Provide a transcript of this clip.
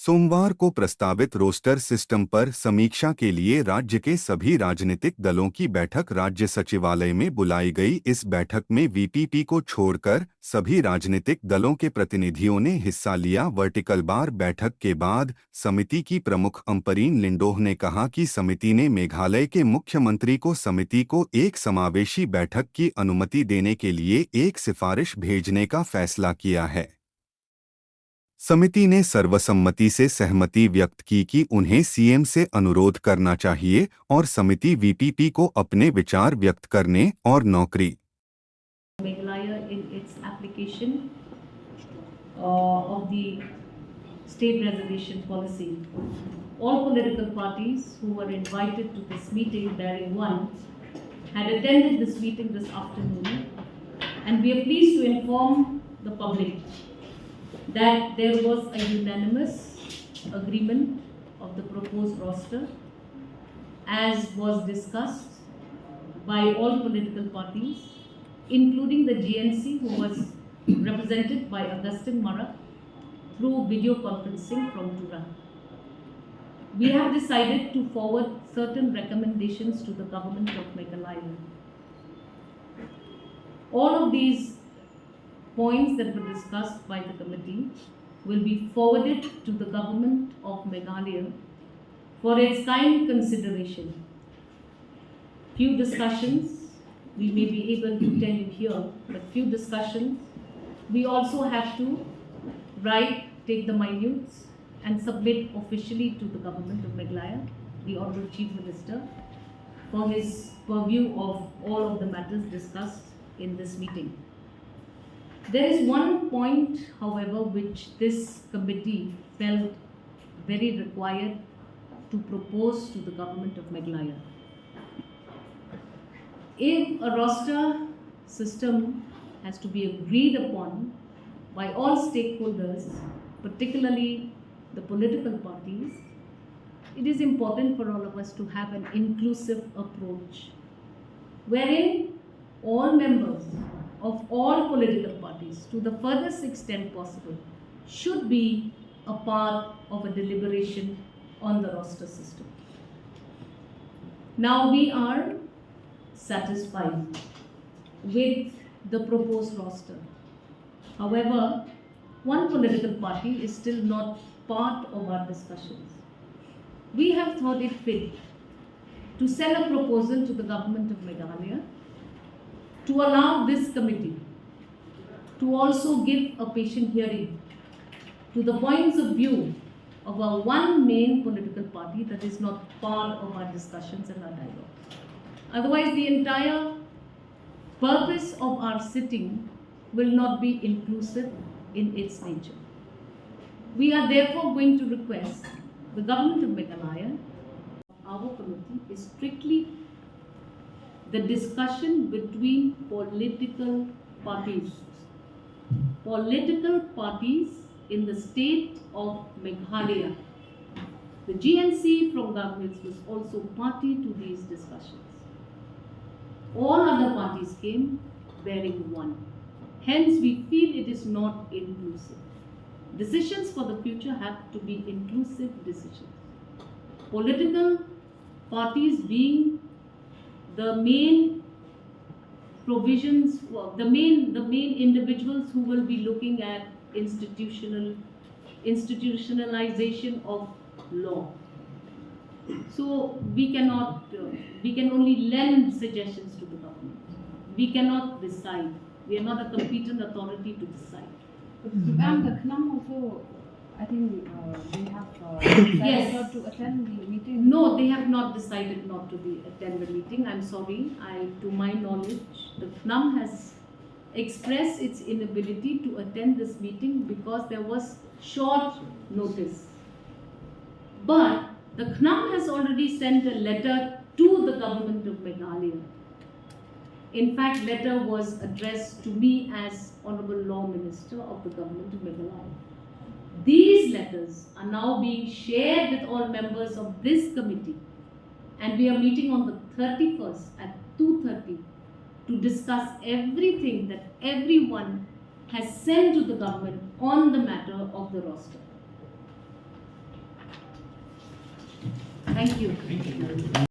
सोमवार को प्रस्तावित रोस्टर सिस्टम पर समीक्षा के लिए राज्य के सभी राजनीतिक दलों की बैठक राज्य सचिवालय में बुलाई गई। इस बैठक में वीपीपी को छोड़कर सभी राजनीतिक दलों के प्रतिनिधियों ने हिस्सा लिया। वर्टिकल बार बैठक के बाद समिति की प्रमुख अम्परीन लिंडोह ने कहा कि समिति ने मेघालय के मुख्यमंत्री को समिति को एक समावेशी बैठक की अनुमति देने के लिए एक सिफारिश भेजने का फैसला किया है। समिति ने सर्वसम्मति से सहमति व्यक्त की कि उन्हें सीएम से अनुरोध करना चाहिए और समिति वीपीपी को अपने विचार व्यक्त करने और नौकरी Meghalaya in its application of the state reservation policy. All political parties who were invited to this meeting, barring one, had attended this meeting this afternoon, and we are pleased to inform the public that there was a unanimous agreement of the proposed roster as was discussed by all political parties, including the GNC, who was represented by Augustine Marak through video conferencing from Tura. We have decided to forward certain recommendations to the government of Meghalaya. All of these points that were discussed by the committee will be forwarded to the government of Meghalaya for its kind consideration. Few discussions we may be able to tell you here, but few discussions we also have to write, take the minutes and submit officially to the government of Meghalaya, the Honorable Chief Minister, for his purview of all of the matters discussed in this meeting. There is one point, however, which this committee felt very required to propose to the government of Meghalaya. If a roster system has to be agreed upon by all stakeholders, particularly the political parties, it is important for all of us to have an inclusive approach, wherein all members of all political parties, to the furthest extent possible, should be a part of a deliberation on the roster system. Now we are satisfied with the proposed roster. However, one political party is still not part of our discussions. We have thought it fit to send a proposal to the government of Meghalaya to allow this committee to also give a patient hearing to the points of view of our one main political party that is not part of our discussions and our dialogue. Otherwise, the entire purpose of our sitting will not be inclusive in its nature. We are therefore going to request the government of Meghalaya, our committee is strictly the discussion between political parties. Political parties in the state of Meghalaya. The GNC from governments was also party to these discussions. All other parties came bearing one. Hence, we feel it is not inclusive. Decisions for the future have to be inclusive decisions. Political parties being the main provisions, the main individuals who will be looking at institutionalization of law. So we cannot, we can only lend suggestions to the government. We cannot decide. We are not a competent authority to decide. And the CNUM also, I think they have decided Yes. not to attend the meeting. No, they have not decided not to attend the meeting. I'm sorry. To my knowledge, the CNUM has expressed its inability to attend this meeting because there was short notice. But the CNUM has already sent a letter to the government of Meghalaya. In fact, letter was addressed to me as Honorable Law Minister of the government of Meghalaya. These letters are now being shared with all members of this committee, and we are meeting on the 31st at 2:30 to discuss everything that everyone has sent to the government on the matter of the roster. Thank you.